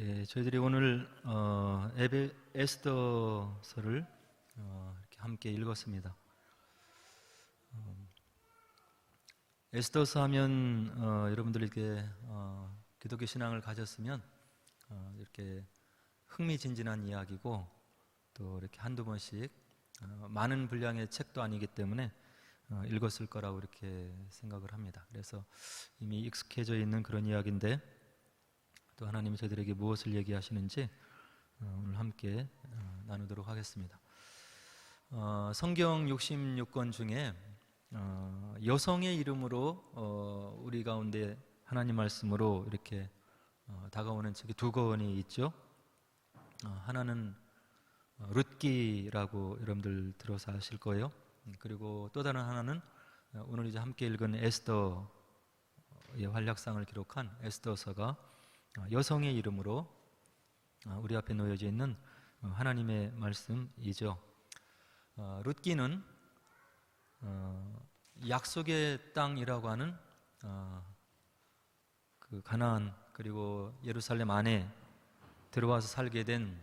예, 저희들이 오늘 에스더서를 이렇게 함께 읽었습니다. 에스더서 하면 여러분들 이렇게 기독교 신앙을 가졌으면 이렇게 흥미진진한 이야기고 또 이렇게 한두 번씩 많은 분량의 책도 아니기 때문에 읽었을 거라고 이렇게 생각을 합니다. 그래서 이미 익숙해져 있는 그런 이야기인데 또 하나님이 저희들에게 무엇을 얘기하시는지 오늘 함께 나누도록 하겠습니다. 성경 66권 중에 여성의 이름으로 우리 가운데 하나님 말씀으로 이렇게 다가오는 책이 두 권이 있죠. 하나는 룻기라고 여러분들 들어서 아실 거예요. 그리고 또 다른 하나는 오늘 이제 함께 읽은 에스더의 활약상을 기록한 에스더서가 여성의 이름으로 우리 앞에 놓여져 있는 하나님의 말씀이죠. 룻기는 약속의 땅이라고 하는 그 가나안 그리고 예루살렘 안에 들어와서 살게 된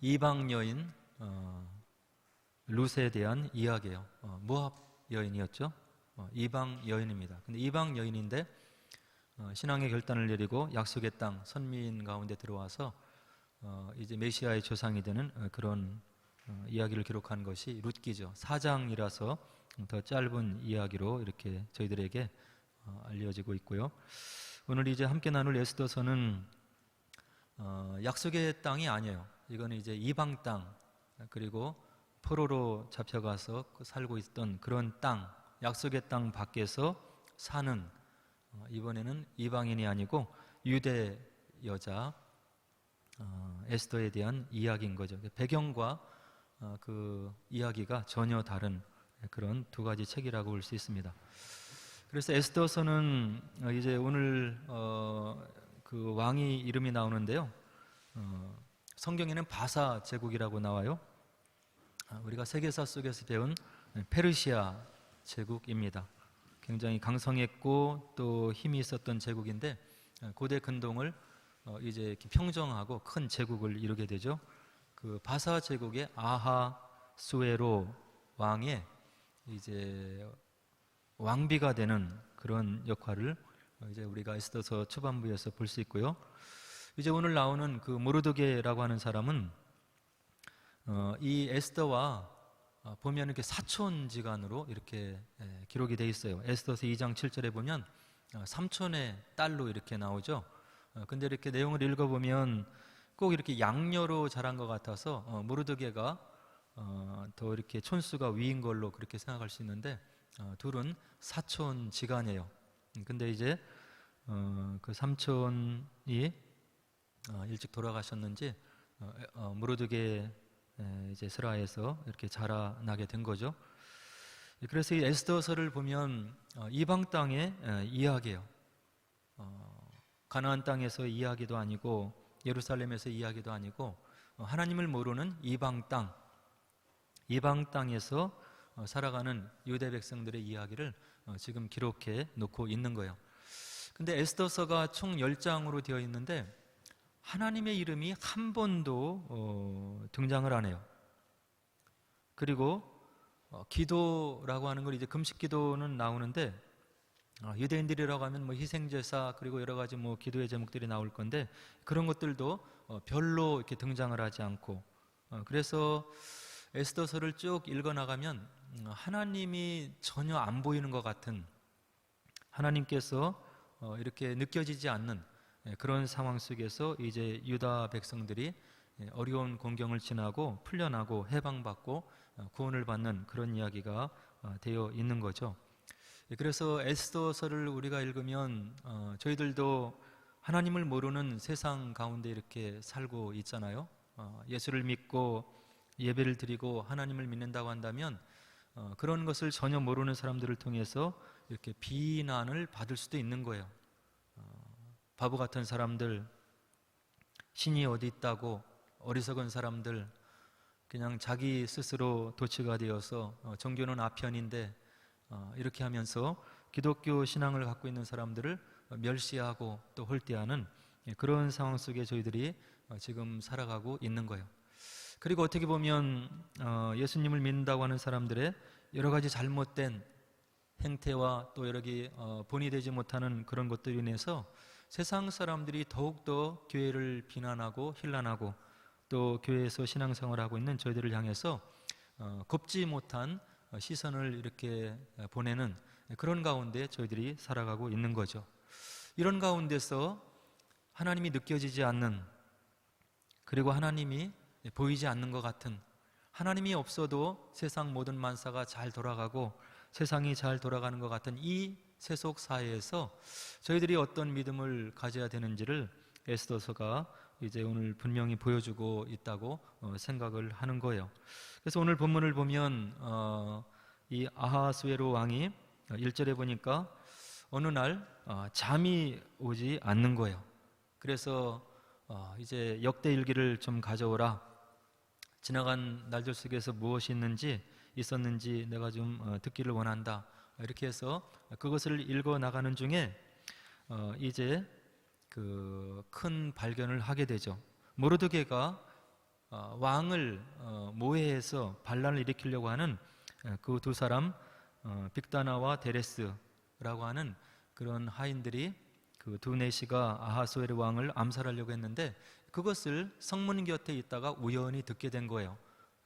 이방 여인 룻에 대한 이야기예요. 모압 여인이었죠. 이방 여인입니다. 근데 이방 여인인데 신앙의 결단을 내리고 약속의 땅 선민 가운데 들어와서 이제 메시아의 조상이 되는 그런 이야기를 기록한 것이 룻기죠. 4장이라서 더 짧은 이야기로 이렇게 저희들에게 알려지고 있고요. 오늘 이제 함께 나눌 에스더서는 약속의 땅이 아니에요. 이거는 이제 이방 땅 그리고 포로로 잡혀가서 살고 있던 그런 땅, 약속의 땅 밖에서 사는 이번에는 이방인이 아니고 유대 여자 에스더에 대한 이야기인 거죠. 배경과 그 이야기가 전혀 다른 그런 두 가지 책이라고 볼 수 있습니다. 그래서 에스더서는 이제 오늘 그 왕이 이름이 나오는데요. 성경에는 바사 제국이라고 나와요. 우리가 세계사 속에서 배운 페르시아 제국입니다. 굉장히 강성했고 또 힘이 있었던 제국인데 고대 근동을 이제 이렇게 평정하고 큰 제국을 이루게 되죠. 그 바사 제국의 아하수에로 왕의 이제 왕비가 되는 그런 역할을 이제 우리가 에스더서 초반부에서 볼 수 있고요. 이제 오늘 나오는 그 모르드게라고 하는 사람은 이 에스더와 보면 이렇게 사촌지간으로 이렇게 기록이 되어 있어요. 에스더서 2장 7절에 보면 삼촌의 딸로 이렇게 나오죠. 근데 이렇게 내용을 읽어보면 꼭 이렇게 양녀로 자란 것 같아서 모르드게가 더 이렇게 촌수가 위인 걸로 그렇게 생각할 수 있는데 둘은 사촌지간이에요. 근데 이제 그 삼촌이 일찍 돌아가셨는지 모르드게 이제 스라에서 이렇게 자라나게 된 거죠. 그래서 이 에스더서를 보면 이방 땅의 이야기예요. 가나안 땅에서 이야기도 아니고 예루살렘에서 이야기도 아니고 하나님을 모르는 이방 땅에서 살아가는 유대 백성들의 이야기를 지금 기록해 놓고 있는 거예요. 근데 에스더서가 총 10장으로 되어 있는데 하나님의 이름이 한 번도 등장을 안 해요. 그리고 기도라고 하는 걸 이제 금식 기도는 나오는데 유대인들이라고 하면 뭐 희생제사 그리고 여러 가지 뭐 기도의 제목들이 나올 건데 그런 것들도 별로 이렇게 등장을 하지 않고 그래서 에스더서를 쭉 읽어 나가면 하나님이 전혀 안 보이는 것 같은 하나님께서 이렇게 느껴지지 않는 그런 상황 속에서 이제 유다 백성들이 어려운 공경을 지나고 풀려나고 해방받고 구원을 받는 그런 이야기가 되어 있는 거죠. 그래서 에스더서를 우리가 읽으면 저희들도 하나님을 모르는 세상 가운데 이렇게 살고 있잖아요. 예수를 믿고 예배를 드리고 하나님을 믿는다고 한다면 그런 것을 전혀 모르는 사람들을 통해서 이렇게 비난을 받을 수도 있는 거예요. 바보 같은 사람들, 신이 어디 있다고, 어리석은 사람들, 그냥 자기 스스로 도취가 되어서 종교는 아편인데 이렇게 하면서 기독교 신앙을 갖고 있는 사람들을 멸시하고 또 홀대하는 그런 상황 속에 저희들이 지금 살아가고 있는 거예요. 그리고 어떻게 보면 예수님을 믿는다고 하는 사람들의 여러 가지 잘못된 행태와 또 여러 개 본이 되지 못하는 그런 것들로 인해서 세상 사람들이 더욱더 교회를 비난하고 힐난하고 또 교회에서 신앙생활을 하고 있는 저희들을 향해서 곱지 못한 시선을 이렇게 보내는 그런 가운데 저희들이 살아가고 있는 거죠. 이런 가운데서 하나님이 느껴지지 않는, 그리고 하나님이 보이지 않는 것 같은, 하나님이 없어도 세상 모든 만사가 잘 돌아가고 세상이 잘 돌아가는 것 같은 이 세속 사회에서 저희들이 어떤 믿음을 가져야 되는지를 에스더서가 이제 오늘 분명히 보여주고 있다고 생각을 하는 거예요. 그래서 오늘 본문을 보면 이 아하수에로 왕이 1절에 보니까 어느 날 잠이 오지 않는 거예요. 그래서 이제 역대일기를 좀 가져오라, 지나간 날들 속에서 무엇이 있었는지 내가 좀 듣기를 원한다, 이렇게 해서 그것을 읽어 나가는 중에 이제 그 큰 발견을 하게 되죠. 모르드게가 왕을 모해해서 반란을 일으키려고 하는 그 두 사람, 빅다나와 데레스라고 하는 그런 하인들이 그 두 내시가 아하수에르 왕을 암살하려고 했는데 그것을 성문 곁에 있다가 우연히 듣게 된 거예요.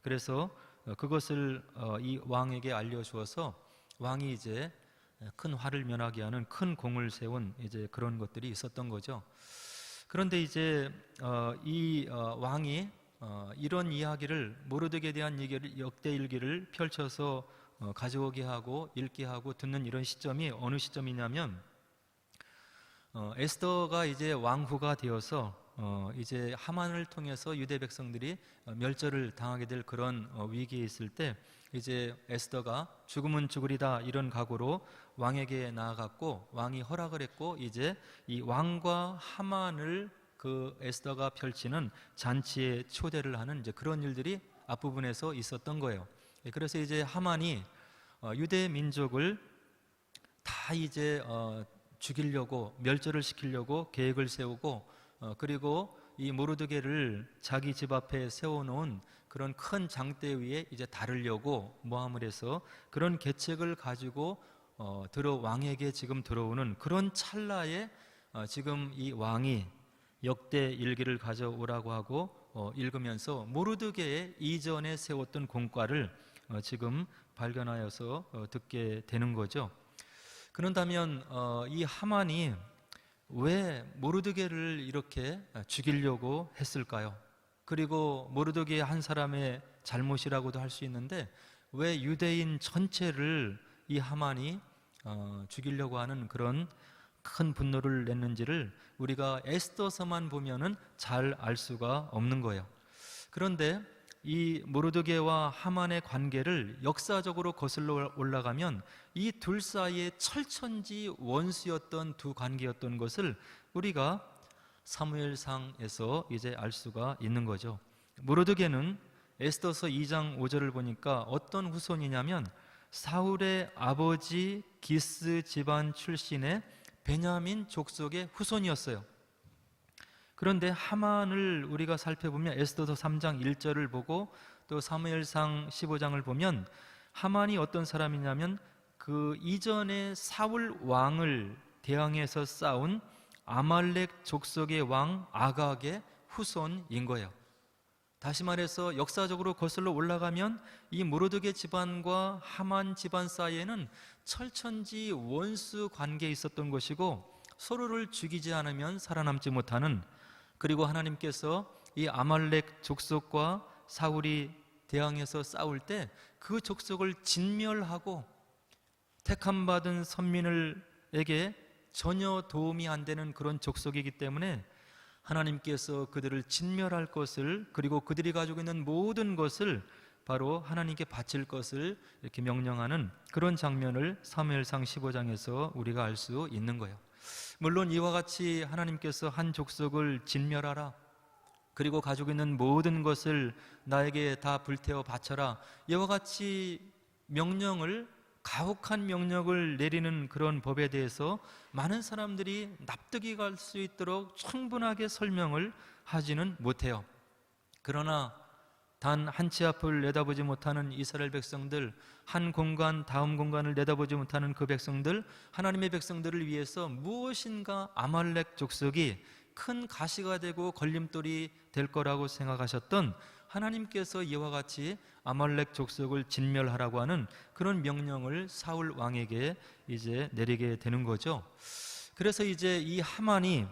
그래서 그것을 이 왕에게 알려주어서 왕이 이제 큰 화를 면하게 하는 큰 공을 세운 이제 그런 것들이 있었던 거죠. 그런데 이제 이 왕이 이런 이야기를, 모르드게에 대한 역대일기를 펼쳐서 가져오게 하고 읽게 하고 듣는 이런 시점이 어느 시점이냐면 에스더가 이제 왕후가 되어서 이제 하만을 통해서 유대 백성들이 멸절을 당하게 될 그런 위기에 있을 때 이제 에스더가 죽으면 죽으리다 이런 각오로 왕에게 나아갔고 왕이 허락을 했고 이제 이 왕과 하만을 그 에스더가 펼치는 잔치에 초대를 하는 이제 그런 일들이 앞부분에서 있었던 거예요. 그래서 이제 하만이 유대 민족을 다 이제 죽이려고, 멸절을 시키려고 계획을 세우고 그리고 이 모르드게를 자기 집 앞에 세워놓은 그런 큰 장대 위에 이제 다루려고 모함을 해서 그런 계책을 가지고 왕에게 지금 들어오는 그런 찰나에 지금 이 왕이 역대 일기를 가져오라고 하고 읽으면서 모르드게의 이전에 세웠던 공과를 지금 발견하여서 듣게 되는 거죠. 그런다면 이 하만이 왜 모르드게를 이렇게 죽이려고 했을까요? 그리고 모르드게 한 사람의 잘못이라고도 할 수 있는데 왜 유대인 전체를 이 하만이 죽이려고 하는 그런 큰 분노를 냈는지를 우리가 에스더서만 보면은 잘 알 수가 없는 거예요. 그런데 이 모르드게와 하만의 관계를 역사적으로 거슬러 올라가면 이 둘 사이에 철천지 원수였던 두 관계였던 것을 우리가 사무엘상에서 이제 알 수가 있는 거죠. 모르드게는 에스더서 2장 5절을 보니까 어떤 후손이냐면 사울의 아버지 기스 집안 출신의 베냐민 족속의 후손이었어요. 그런데 하만을 우리가 살펴보면 에스더서 3장 1절을 보고 또 사무엘상 15장을 보면 하만이 어떤 사람이냐면 그 이전에 사울 왕을 대항해서 싸운 아말렉 족속의 왕 아각의 후손인 거예요. 다시 말해서 역사적으로 거슬러 올라가면 이 모르드게 집안과 하만 집안 사이에는 철천지 원수 관계에 있었던 것이고 서로를 죽이지 않으면 살아남지 못하는, 그리고 하나님께서 이 아말렉 족속과 사울이 대항해서 싸울 때 그 족속을 진멸하고 택함받은 선민에게 전혀 도움이 안 되는 그런 족속이기 때문에 하나님께서 그들을 진멸할 것을, 그리고 그들이 가지고 있는 모든 것을 바로 하나님께 바칠 것을 이렇게 명령하는 그런 장면을 사무엘상 15장에서 우리가 알 수 있는 거예요. 물론 이와 같이 하나님께서 한 족속을 진멸하라, 그리고 가지고 있는 모든 것을 나에게 다 불태워 바쳐라, 이와 같이 명령을 가혹한 명령을 내리는 그런 법에 대해서 많은 사람들이 납득이 갈 수 있도록 충분하게 설명을 하지는 못해요. 그러나 단 한 치 앞을 내다보지 못하는 이스라엘 백성들, 한 공간 다음 공간을 내다보지 못하는 그 백성들, 하나님의 백성들을 위해서 무엇인가 아말렉 족속이 큰 가시가 되고 걸림돌이 될 거라고 생각하셨던 하나님께서 이와 같이 아말렉 족속을 진멸하라고 하는 그런 명령을 사울 왕에게 이제 내리게 되는 거죠. 그래서 이제 이 하만이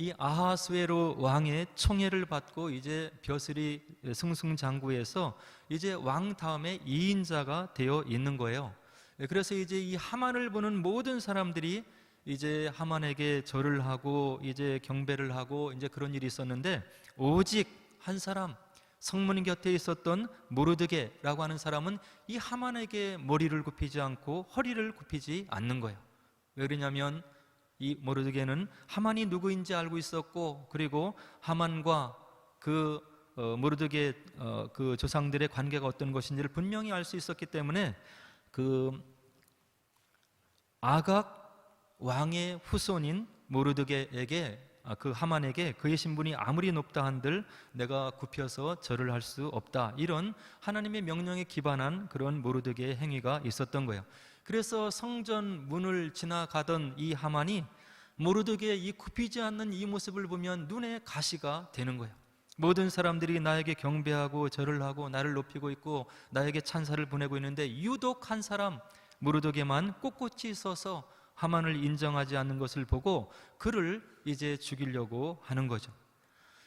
이 아하스웨로 왕의 총애를 받고 이제 벼슬이 승승장구해서 이제 왕 다음에 2인자가 되어 있는 거예요. 그래서 이제 이 하만을 보는 모든 사람들이 이제 하만에게 절을 하고 이제 경배를 하고 이제 그런 일이 있었는데, 오직 한 사람, 성문 곁에 있었던 모르드게라고 하는 사람은 이 하만에게 머리를 굽히지 않고 허리를 굽히지 않는 거예요. 왜 그러냐면 이 모르드게는 하만이 누구인지 알고 있었고, 그리고 하만과 그 모르드게 그 조상들의 관계가 어떤 것인지를 분명히 알 수 있었기 때문에 그 아각 왕의 후손인 모르드게에게 그 하만에게 그의 신분이 아무리 높다 한들 내가 굽혀서 절을 할 수 없다, 이런 하나님의 명령에 기반한 그런 모르드게의 행위가 있었던 거예요. 그래서 성전 문을 지나가던 이 하만이 모르드게의 이 굽히지 않는 이 모습을 보면 눈에 가시가 되는 거예요. 모든 사람들이 나에게 경배하고 절을 하고 나를 높이고 있고 나에게 찬사를 보내고 있는데 유독 한 사람 모르드게만 꼿꼿이 서서 하만을 인정하지 않는 것을 보고 그를 이제 죽이려고 하는 거죠.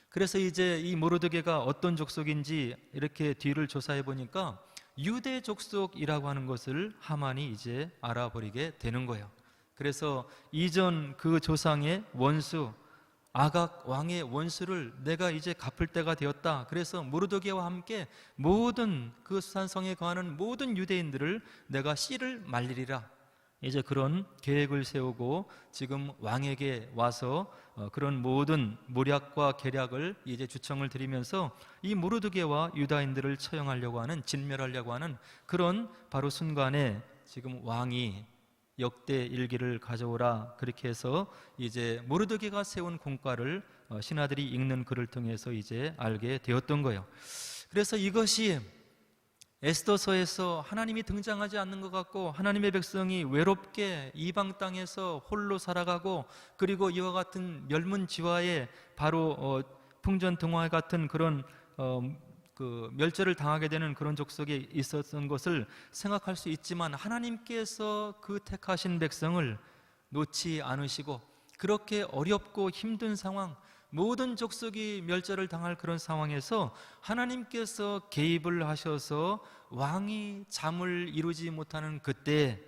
그래서 이제 이 모르드게가 어떤 족속인지 이렇게 뒤를 조사해 보니까 유대 족속이라고 하는 것을 하만이 이제 알아버리게 되는 거예요. 그래서 이전 그 조상의 원수 아각 왕의 원수를 내가 이제 갚을 때가 되었다. 그래서 모르드게와 함께 모든 그 수산성에 거하는 모든 유대인들을 내가 씨를 말리리라, 이제 그런 계획을 세우고 지금 왕에게 와서 그런 모든 모략과 계략을 이제 주청을 드리면서 이 모르드게와 유다인들을 처형하려고 하는, 진멸하려고 하는 그런 바로 순간에 지금 왕이 역대 일기를 가져오라, 그렇게 해서 이제 모르드게가 세운 공과를 신하들이 읽는 글을 통해서 이제 알게 되었던 거예요. 그래서 이것이 에스더서에서 하나님이 등장하지 않는 것 같고 하나님의 백성이 외롭게 이방 땅에서 홀로 살아가고, 그리고 이와 같은 멸문지화에 바로 풍전등화 같은 그런 그 멸절을 당하게 되는 그런 족속에 있었던 것을 생각할 수 있지만, 하나님께서 그 택하신 백성을 놓지 않으시고 그렇게 어렵고 힘든 상황, 모든 족속이 멸절을 당할 그런 상황에서 하나님께서 개입을 하셔서 왕이 잠을 이루지 못하는 그때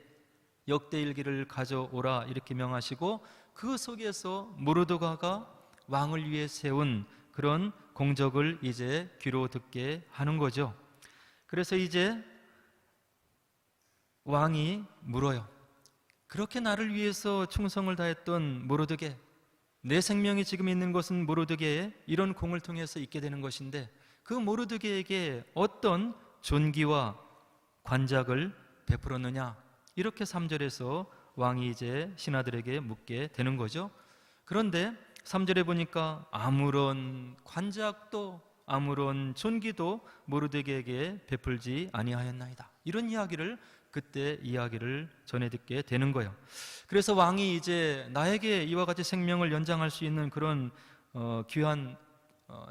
역대일기를 가져오라 이렇게 명하시고, 그 속에서 모르드게가 왕을 위해 세운 그런 공적을 이제 귀로 듣게 하는 거죠. 그래서 이제 왕이 물어요. 그렇게 나를 위해서 충성을 다했던 모르드게, 내 생명이 지금 있는 것은 모르드게의 이런 공을 통해서 있게 되는 것인데 그 모르드게에게 어떤 존귀와 관작을 베풀었느냐, 이렇게 3절에서 왕이 이제 신하들에게 묻게 되는 거죠. 그런데 3절에 보니까 아무런 관작도 아무런 존귀도 모르드게에게 베풀지 아니하였나이다, 이런 이야기를 그때 이야기를 전해 듣게 되는 거예요. 그래서 왕이 이제 나에게 이와 같이 생명을 연장할 수 있는 그런 귀한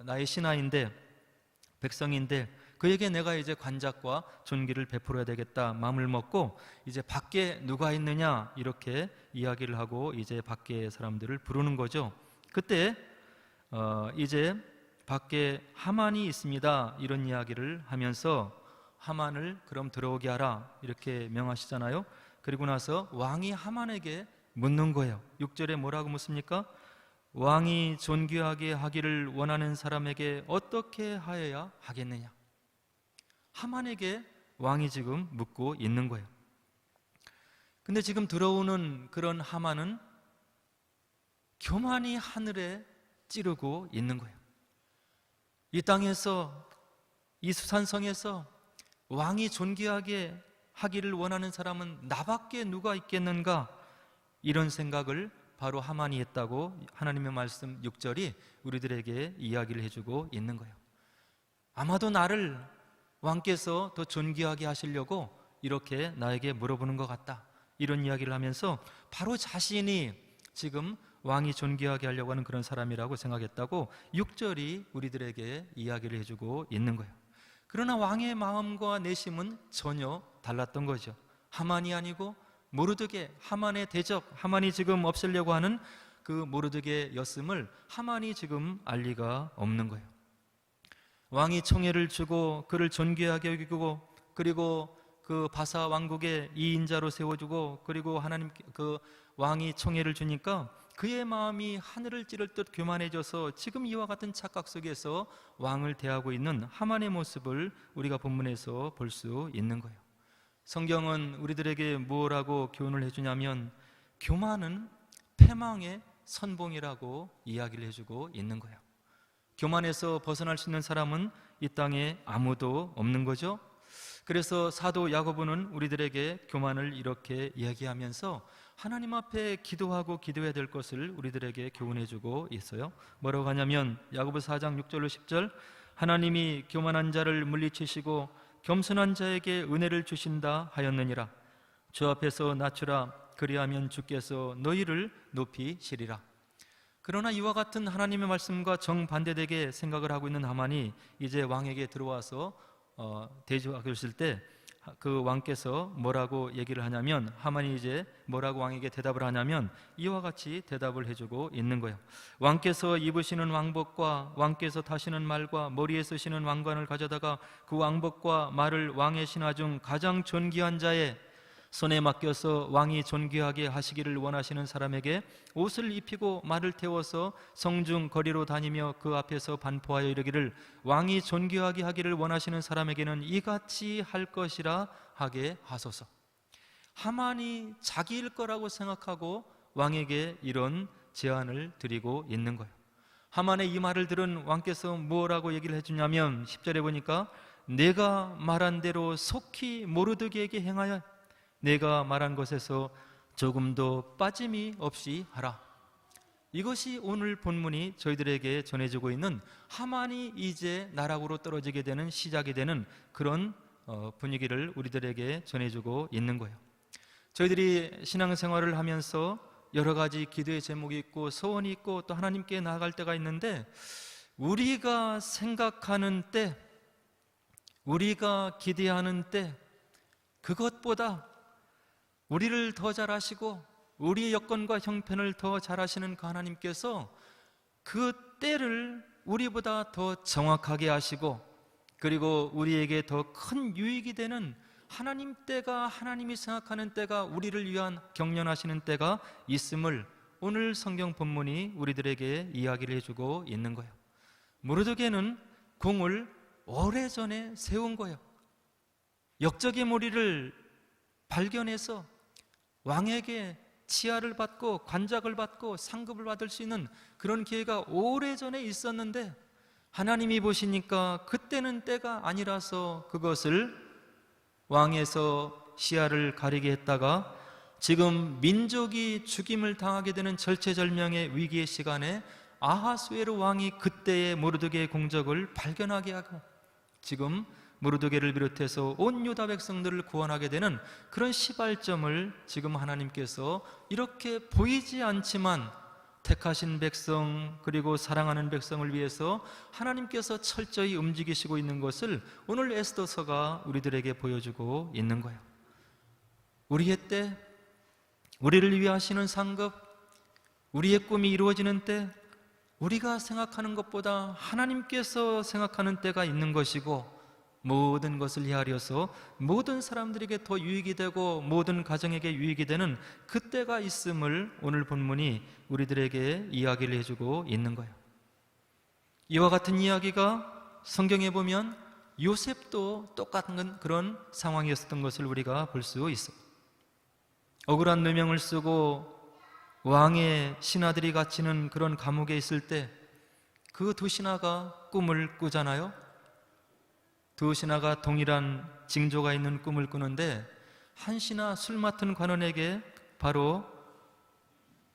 나의 신하인데, 백성인데 그에게 내가 이제 관작과 존귀를 베풀어야 되겠다 마음을 먹고 이제 밖에 누가 있느냐 이렇게 이야기를 하고 이제 밖에 사람들을 부르는 거죠. 그때 이제 밖에 하만이 있습니다 이런 이야기를 하면서 하만을 그럼 들어오게 하라 이렇게 명하시잖아요. 그리고 나서 왕이 하만에게 묻는 거예요. 6절에 뭐라고 묻습니까? 왕이 존귀하게 하기를 원하는 사람에게 어떻게 하여야 하겠느냐. 하만에게 왕이 지금 묻고 있는 거예요. 근데 지금 들어오는 그런 하만은 교만이 하늘에 찌르고 있는 거예요. 이 땅에서, 이 수산성에서 왕이 존귀하게 하기를 원하는 사람은 나밖에 누가 있겠는가? 이런 생각을 바로 하만이 했다고 하나님의 말씀 6절이 우리들에게 이야기를 해주고 있는 거예요. 아마도 나를 왕께서 더 존귀하게 하시려고 이렇게 나에게 물어보는 것 같다, 이런 이야기를 하면서 바로 자신이 지금 왕이 존귀하게 하려고 하는 그런 사람이라고 생각했다고 6절이 우리들에게 이야기를 해주고 있는 거예요. 그러나 왕의 마음과 내심은 전혀 달랐던 거죠. 하만이 아니고 모르드게, 하만의 대적, 하만이 지금 없애려고 하는 그 모르드게였음을 하만이 지금 알 리가 없는 거예요. 왕이 총애를 주고 그를 존귀하게 여기고, 그리고 그 바사 왕국의 2인자로 세워주고, 그리고 하나님 그 왕이 총애를 주니까 그의 마음이 하늘을 찌를 듯 교만해져서 지금 이와 같은 착각 속에서 왕을 대하고 있는 하만의 모습을 우리가 본문에서 볼 수 있는 거예요. 성경은 우리들에게 뭐라고 교훈을 해주냐면 교만은 패망의 선봉이라고 이야기를 해주고 있는 거예요. 교만에서 벗어날 수 있는 사람은 이 땅에 아무도 없는 거죠. 그래서 사도 야고보는 우리들에게 교만을 이렇게 이야기하면서 하나님 앞에 기도하고 기도해야 될 것을 우리들에게 교훈해주고 있어요. 뭐라고 하냐면 야고보 4장 6절로 10절, 하나님이 교만한 자를 물리치시고 겸손한 자에게 은혜를 주신다 하였느니라. 주 앞에서 낮추라, 그리하면 주께서 너희를 높이시리라. 그러나 이와 같은 하나님의 말씀과 정반대되게 생각을 하고 있는 하만이 이제 왕에게 들어와서 대조하고 있을 때 그 왕께서 뭐라고 얘기를 하냐면, 하만이 이제 뭐라고 왕에게 대답을 하냐면 이와 같이 대답을 해주고 있는 거예요. 왕께서 입으시는 왕복과 왕께서 타시는 말과 머리에 쓰시는 왕관을 가져다가 그 왕복과 말을 왕의 신하 중 가장 존귀한 자의 손에 맡겨서 왕이 존귀하게 하시기를 원하시는 사람에게 옷을 입히고 말을 태워서 성중 거리로 다니며 그 앞에서 반포하여 이르기를 왕이 존귀하게 하기를 원하시는 사람에게는 이같이 할 것이라 하게 하소서. 하만이 자기 일 거라고 생각하고 왕에게 이런 제안을 드리고 있는 거예요. 하만의 이 말을 들은 왕께서 뭐라고 얘기를 해주냐면 10절에 보니까 내가 말한 대로 속히 모르드게에게 행하여 내가 말한 것에서 조금도 빠짐이 없이 하라. 이것이 오늘 본문이 저희들에게 전해지고 있는 하만이 이제 나락으로 떨어지게 되는 시작이 되는 그런 분위기를 우리들에게 전해주고 있는 거예요. 저희들이 신앙생활을 하면서 여러 가지 기도의 제목이 있고 소원이 있고 또 하나님께 나아갈 때가 있는데, 우리가 생각하는 때, 우리가 기대하는 때, 그것보다 우리를 더 잘하시고 우리의 여건과 형편을 더 잘하시는 그 하나님께서 그 때를 우리보다 더 정확하게 하시고, 그리고 우리에게 더 큰 유익이 되는 하나님 때가, 하나님이 생각하는 때가, 우리를 위한 경륜하시는 때가 있음을 오늘 성경 본문이 우리들에게 이야기를 해주고 있는 거예요. 모르드게는 공을 오래전에 세운 거예요. 역적의 무리를 발견해서 왕에게 치하를 받고 관작을 받고 상급을 받을 수 있는 그런 기회가 오래전에 있었는데, 하나님이 보시니까 그때는 때가 아니라서 그것을 왕에서 시야를 가리게 했다가 지금 민족이 죽임을 당하게 되는 절체절명의 위기의 시간에 아하수에로 왕이 그때의 모르드게의 공적을 발견하게 하고 지금 모르드게를 비롯해서 온 유다 백성들을 구원하게 되는 그런 시발점을 지금 하나님께서 이렇게 보이지 않지만 택하신 백성, 그리고 사랑하는 백성을 위해서 하나님께서 철저히 움직이시고 있는 것을 오늘 에스더서가 우리들에게 보여주고 있는 거예요. 우리의 때, 우리를 위해 하시는 상급, 우리의 꿈이 이루어지는 때, 우리가 생각하는 것보다 하나님께서 생각하는 때가 있는 것이고, 모든 것을 헤아려서 모든 사람들에게 더 유익이 되고 모든 가정에게 유익이 되는 그때가 있음을 오늘 본문이 우리들에게 이야기를 해주고 있는 거예요. 이와 같은 이야기가 성경에 보면 요셉도 똑같은 그런 상황이었던 것을 우리가 볼 수 있어요. 억울한 누명을 쓰고 왕의 신하들이 갇히는 그런 감옥에 있을 때 그 두 신하가 꿈을 꾸잖아요. 두 신하가 동일한 징조가 있는 꿈을 꾸는데 한시나 술 맡은 관원에게 바로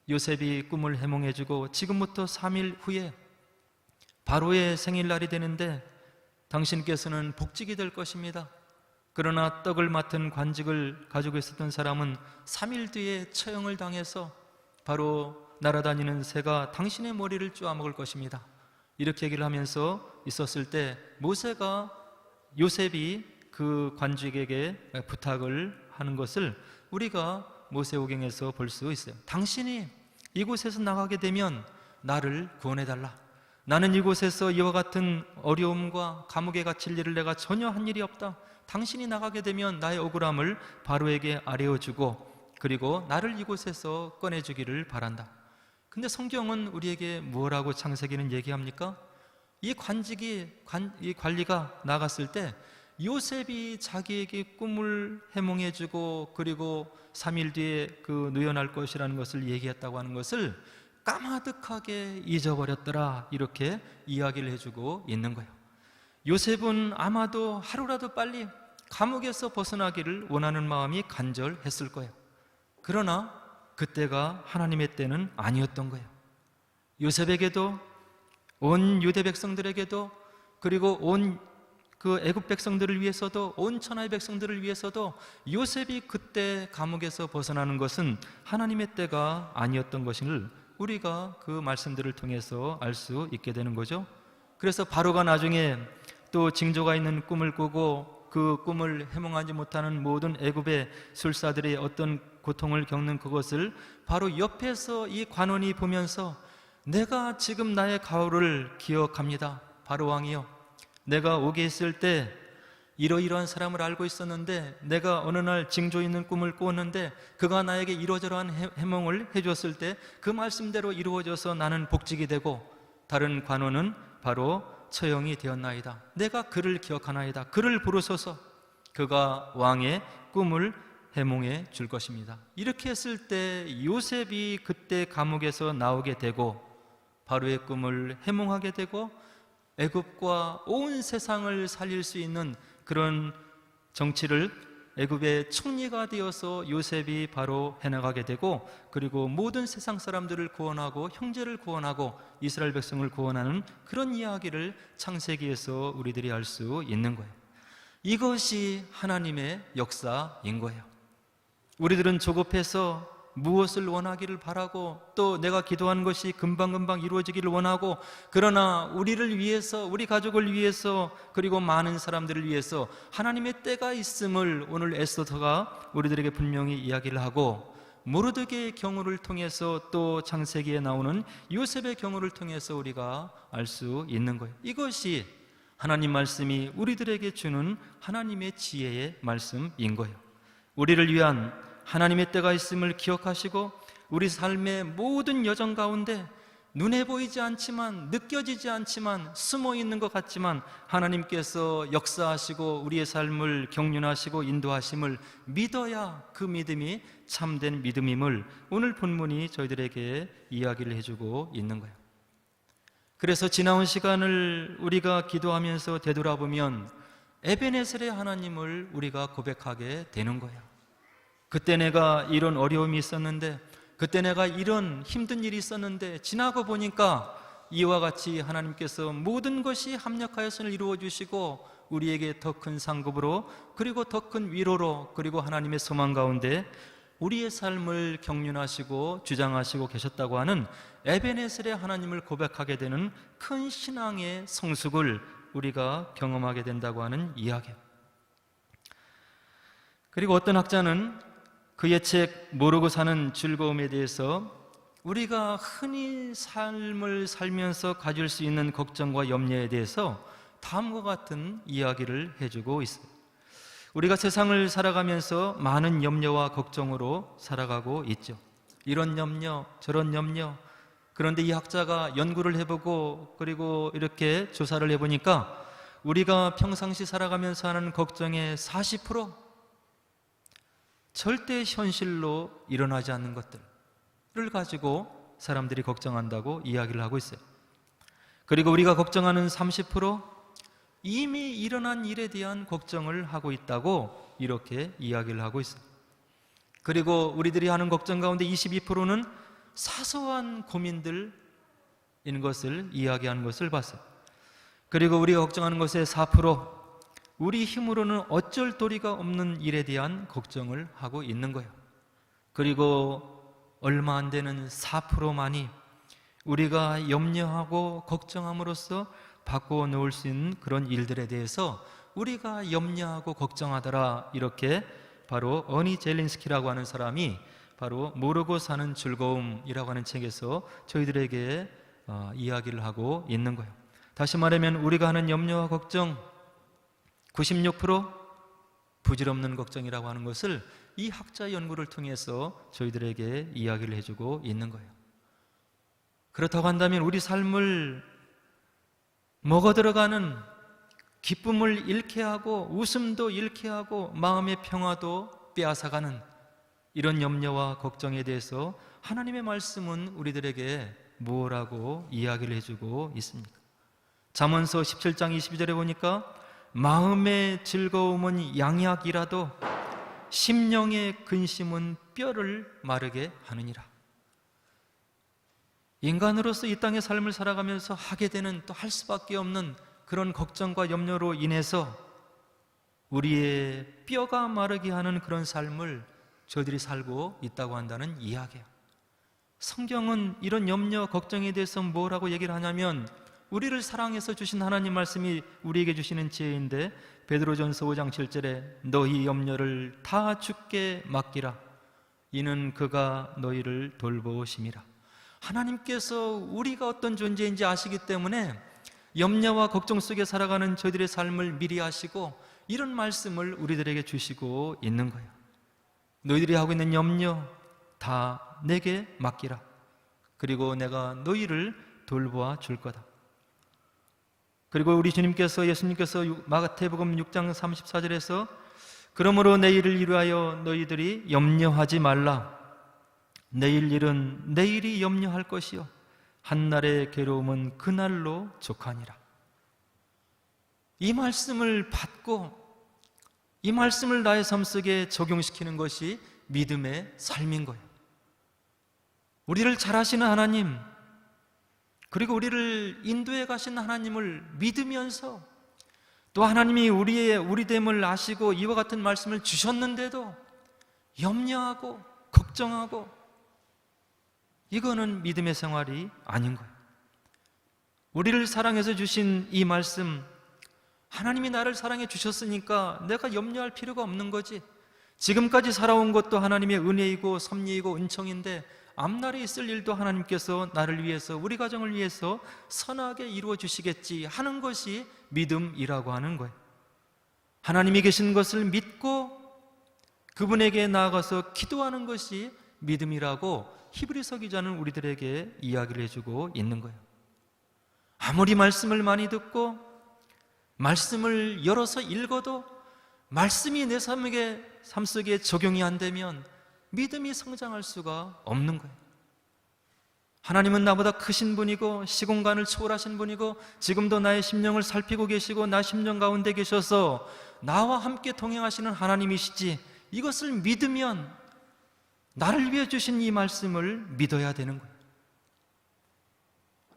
요셉이 꿈을 해몽해주고 지금부터 3일 후에 바로의 생일날이 되는데 당신께서는 복직이 될 것입니다. 그러나 떡을 맡은 관직을 가지고 있었던 사람은 3일 뒤에 처형을 당해서 바로 날아다니는 새가 당신의 머리를 쪼아먹을 것입니다. 이렇게 얘기를 하면서 있었을 때 요셉이 그 관직에게 부탁을 하는 것을 우리가 모세오경에서 볼 수 있어요. 당신이 이곳에서 나가게 되면 나를 구원해달라. 나는 이곳에서 이와 같은 어려움과 감옥에 갇힐 일을 내가 전혀 한 일이 없다. 당신이 나가게 되면 나의 억울함을 바로에게 아뢰어주고 그리고 나를 이곳에서 꺼내주기를 바란다. 근데 성경은 우리에게 뭐라고 창세기는 얘기합니까? 이 관리가 나갔을 때 요셉이 자기에게 꿈을 해몽해주고 그리고 3일 뒤에 그 누연할 것이라는 것을 얘기했다고 하는 것을 까마득하게 잊어버렸더라, 이렇게 이야기를 해주고 있는 거예요. 요셉은 아마도 하루라도 빨리 감옥에서 벗어나기를 원하는 마음이 간절했을 거예요. 그러나 그때가 하나님의 때는 아니었던 거예요. 요셉에게도 온 유대 백성들에게도 그리고 온 그 애굽 백성들을 위해서도 온 천하의 백성들을 위해서도 요셉이 그때 감옥에서 벗어나는 것은 하나님의 때가 아니었던 것을 우리가 그 말씀들을 통해서 알 수 있게 되는 거죠. 그래서 바로가 나중에 또 징조가 있는 꿈을 꾸고 그 꿈을 해몽하지 못하는 모든 애굽의 술사들의 어떤 고통을 겪는 그것을 바로 옆에서 이 관원이 보면서 내가 지금 나의 가호를 기억합니다. 바로 왕이요, 내가 오게 있을 때 이러이러한 사람을 알고 있었는데 내가 어느 날 징조 있는 꿈을 꾸었는데 그가 나에게 이러저러한 해몽을 해줬을 때 그 말씀대로 이루어져서 나는 복직이 되고 다른 관원은 바로 처형이 되었나이다. 내가 그를 기억하나이다. 그를 부르소서. 그가 왕의 꿈을 해몽해 줄 것입니다. 이렇게 했을 때 요셉이 그때 감옥에서 나오게 되고 바로의 꿈을 해몽하게 되고 애굽과 온 세상을 살릴 수 있는 그런 정치를 애굽의 총리가 되어서 요셉이 바로 해나가게 되고 그리고 모든 세상 사람들을 구원하고 형제를 구원하고 이스라엘 백성을 구원하는 그런 이야기를 창세기에서 우리들이 알 수 있는 거예요. 이것이 하나님의 역사인 거예요. 우리들은 조급해서 무엇을 원하기를 바라고 또 내가 기도한 것이 금방금방 이루어지기를 원하고 그러나 우리를 위해서 우리 가족을 위해서 그리고 많은 사람들을 위해서 하나님의 때가 있음을 오늘 에스더가 우리들에게 분명히 이야기를 하고 모르드게의 경우를 통해서 또 창세기에 나오는 요셉의 경우를 통해서 우리가 알 수 있는 거예요. 이것이 하나님 말씀이 우리들에게 주는 하나님의 지혜의 말씀인 거예요. 우리를 위한 하나님의 때가 있음을 기억하시고 우리 삶의 모든 여정 가운데 눈에 보이지 않지만 느껴지지 않지만 숨어 있는 것 같지만 하나님께서 역사하시고 우리의 삶을 경륜하시고 인도하심을 믿어야 그 믿음이 참된 믿음임을 오늘 본문이 저희들에게 이야기를 해주고 있는 거예요. 그래서 지나온 시간을 우리가 기도하면서 되돌아보면 에베네셀의 하나님을 우리가 고백하게 되는 거예요. 그때 내가 이런 어려움이 있었는데 그때 내가 이런 힘든 일이 있었는데 지나고 보니까 이와 같이 하나님께서 모든 것이 합력하여서 이루어 주시고 우리에게 더 큰 상급으로 그리고 더 큰 위로로 그리고 하나님의 소망 가운데 우리의 삶을 경륜하시고 주장하시고 계셨다고 하는 에베네셀의 하나님을 고백하게 되는 큰 신앙의 성숙을 우리가 경험하게 된다고 하는 이야기예요. 그리고 어떤 학자는 그의 책 모르고 사는 즐거움에 대해서 우리가 흔히 삶을 살면서 가질 수 있는 걱정과 염려에 대해서 다음과 같은 이야기를 해주고 있어요. 우리가 세상을 살아가면서 많은 염려와 걱정으로 살아가고 있죠. 이런 염려, 저런 염려. 그런데 이 학자가 연구를 해보고 그리고 이렇게 조사를 해보니까 우리가 평상시 살아가면서 하는 걱정의 40% 절대 현실로 일어나지 않는 것들을 가지고 사람들이 걱정한다고 이야기를 하고 있어요. 그리고 우리가 걱정하는 30% 이미 일어난 일에 대한 걱정을 하고 있다고 이렇게 이야기를 하고 있어요. 그리고 우리들이 하는 걱정 가운데 22%는 사소한 고민들인 것을 이야기하는 것을 봤어요. 그리고 우리가 걱정하는 것의 4%, 우리 힘으로는 어쩔 도리가 없는 일에 대한 걱정을 하고 있는 거예요. 그리고 얼마 안 되는 4%만이 우리가 염려하고 걱정함으로써 바꾸어 놓을 수 있는 그런 일들에 대해서 우리가 염려하고 걱정하더라. 이렇게 바로 어니 젤린스키라고 하는 사람이 바로 모르고 사는 즐거움이라고 하는 책에서 저희들에게 이야기를 하고 있는 거예요. 다시 말하면 우리가 하는 염려와 걱정 96% 부질없는 걱정이라고 하는 것을 이 학자의 연구를 통해서 저희들에게 이야기를 해주고 있는 거예요. 그렇다고 한다면 우리 삶을 먹어 들어가는 기쁨을 잃게 하고 웃음도 잃게 하고 마음의 평화도 빼앗아가는 이런 염려와 걱정에 대해서 하나님의 말씀은 우리들에게 뭐라고 이야기를 해주고 있습니까? 잠언서 17장 22절에 보니까 마음의 즐거움은 양약이라도 심령의 근심은 뼈를 마르게 하느니라. 인간으로서 이 땅의 삶을 살아가면서 하게 되는, 또 할 수밖에 없는 그런 걱정과 염려로 인해서 우리의 뼈가 마르게 하는 그런 삶을 저희들이 살고 있다고 한다는 이야기예요. 성경은 이런 염려, 걱정에 대해서 뭐라고 얘기를 하냐면 우리를 사랑해서 주신 하나님 말씀이 우리에게 주시는 지혜인데, 베드로전서 5장 7절에 너희 염려를 다 주께 맡기라 이는 그가 너희를 돌보심이라. 하나님께서 우리가 어떤 존재인지 아시기 때문에 염려와 걱정 속에 살아가는 저희들의 삶을 미리 아시고 이런 말씀을 우리들에게 주시고 있는 거예요. 너희들이 하고 있는 염려 다 내게 맡기라. 그리고 내가 너희를 돌보아 줄 거다. 그리고 우리 주님께서, 예수님께서 마태복음 6장 34절에서 그러므로 내일을 위하여 너희들이 염려하지 말라. 내일 일은 내일이 염려할 것이요 한날의 괴로움은 그날로 족하니라. 이 말씀을 받고 이 말씀을 나의 삶 속에 적용시키는 것이 믿음의 삶인 거예요. 우리를 잘 아시는 하나님, 그리고 우리를 인도해 가신 하나님을 믿으면서 또 하나님이 우리됨을 아시고 이와 같은 말씀을 주셨는데도 염려하고 걱정하고, 이거는 믿음의 생활이 아닌 거예요. 우리를 사랑해서 주신 이 말씀, 하나님이 나를 사랑해 주셨으니까 내가 염려할 필요가 없는 거지. 지금까지 살아온 것도 하나님의 은혜이고 섭리이고 은총인데 앞날에 있을 일도 하나님께서 나를 위해서, 우리 가정을 위해서 선하게 이루어 주시겠지 하는 것이 믿음이라고 하는 거예요. 하나님이 계신 것을 믿고 그분에게 나아가서 기도하는 것이 믿음이라고 히브리서 기자는 우리들에게 이야기를 해주고 있는 거예요. 아무리 말씀을 많이 듣고 말씀을 열어서 읽어도 말씀이 내 삶 속에 적용이 안 되면 믿음이 성장할 수가 없는 거예요. 하나님은 나보다 크신 분이고 시공간을 초월하신 분이고 지금도 나의 심령을 살피고 계시고 나 심령 가운데 계셔서 나와 함께 동행하시는 하나님이시지, 이것을 믿으면 나를 위해 주신 이 말씀을 믿어야 되는 거예요.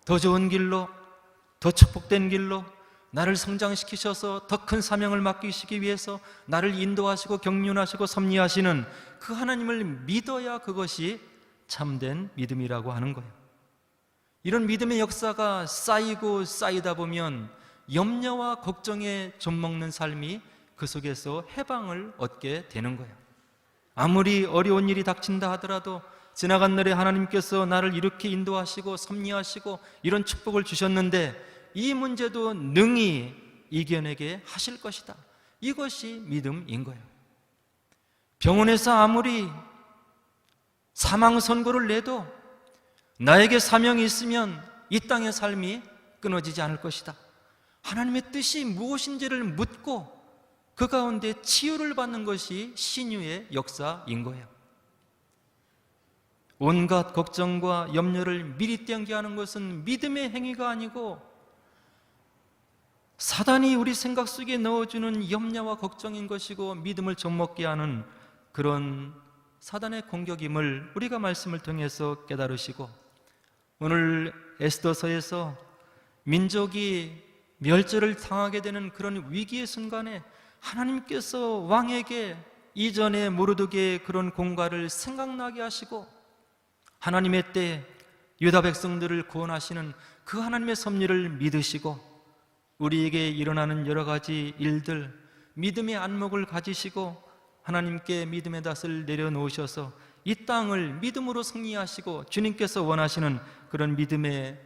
더 좋은 길로, 더 축복된 길로 나를 성장시키셔서 더 큰 사명을 맡기시기 위해서 나를 인도하시고 경륜하시고 섭리하시는 그 하나님을 믿어야 그것이 참된 믿음이라고 하는 거예요. 이런 믿음의 역사가 쌓이고 쌓이다 보면 염려와 걱정에 좀먹는 삶이 그 속에서 해방을 얻게 되는 거예요. 아무리 어려운 일이 닥친다 하더라도 지나간 날에 하나님께서 나를 이렇게 인도하시고 섭리하시고 이런 축복을 주셨는데 이 문제도 능히 이겨내게 하실 것이다. 이것이 믿음인 거예요. 병원에서 아무리 사망 선고를 내도 나에게 사명이 있으면 이 땅의 삶이 끊어지지 않을 것이다. 하나님의 뜻이 무엇인지를 묻고 그 가운데 치유를 받는 것이 신유의 역사인 거예요. 온갖 걱정과 염려를 미리 땡겨하는 것은 믿음의 행위가 아니고 사단이 우리 생각 속에 넣어주는 염려와 걱정인 것이고 믿음을 좀먹게 하는 그런 사단의 공격임을 우리가 말씀을 통해서 깨달으시고, 오늘 에스더서에서 민족이 멸절을 당하게 되는 그런 위기의 순간에 하나님께서 왕에게 이전에 모르드게의 그런 공과를 생각나게 하시고, 하나님의 때에 유다 백성들을 구원하시는 그 하나님의 섭리를 믿으시고, 우리에게 일어나는 여러 가지 일들, 믿음의 안목을 가지시고 하나님께 믿음의 닷을 내려놓으셔서 이 땅을 믿음으로 승리하시고 주님께서 원하시는 그런 믿음의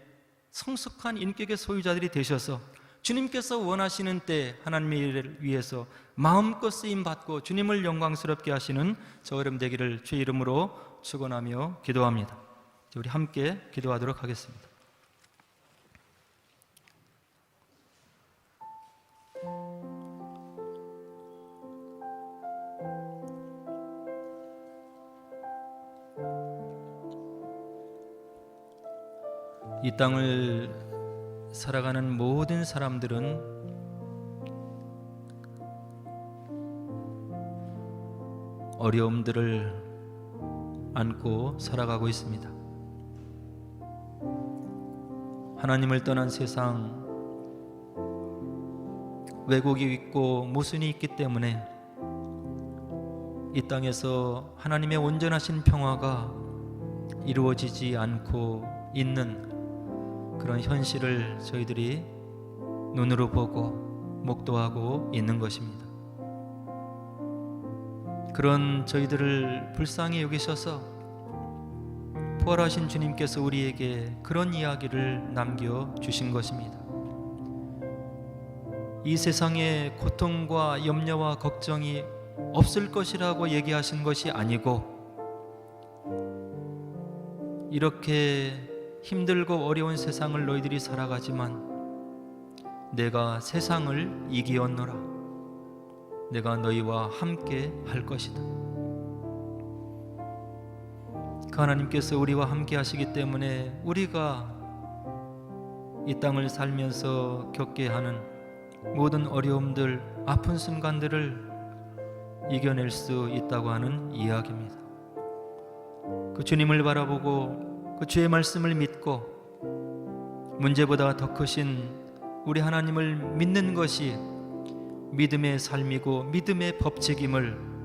성숙한 인격의 소유자들이 되셔서 주님께서 원하시는 때 하나님의 일을 위해서 마음껏 쓰임받고 주님을 영광스럽게 하시는 저 여러분 되기를 주의 이름으로 축원하며 기도합니다. 우리 함께 기도하도록 하겠습니다. 이 땅을 살아가는 모든 사람들은 어려움들을 안고 살아가고 있습니다. 하나님을 떠난 세상, 왜곡이 있고 모순이 있기 때문에 이 땅에서 하나님의 온전하신 평화가 이루어지지 않고 있는 그런 현실을 저희들이 눈으로 보고 목도하고 있는 것입니다. 그런 저희들을 불쌍히 여기셔서 부활하신 주님께서 우리에게 그런 이야기를 남겨주신 것입니다. 이 세상에 고통과 염려와 걱정이 없을 것이라고 얘기하신 것이 아니고, 이렇게 힘들고 어려운 세상을 너희들이 살아가지만 내가 세상을 이기었노라, 내가 너희와 함께 할 것이다. 그 하나님께서 우리와 함께 하시기 때문에 우리가 이 땅을 살면서 겪게 하는 모든 어려움들, 아픈 순간들을 이겨낼 수 있다고 하는 이야기입니다. 그 주님을 바라보고 그 주의 말씀을 믿고 문제보다 더 크신 우리 하나님을 믿는 것이 믿음의 삶이고 믿음의 법칙임을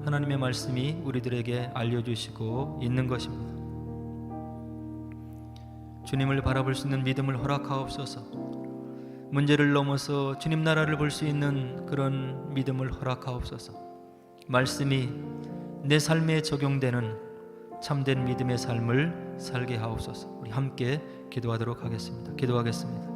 하나님의 말씀이 우리들에게 알려주시고 있는 것입니다. 주님을 바라볼 수 있는 믿음을 허락하옵소서. 문제를 넘어서 주님 나라를 볼 수 있는 그런 믿음을 허락하옵소서. 말씀이 내 삶에 적용되는 참된 믿음의 삶을 살게 하옵소서. 우리 함께 기도하도록 하겠습니다. 기도하겠습니다.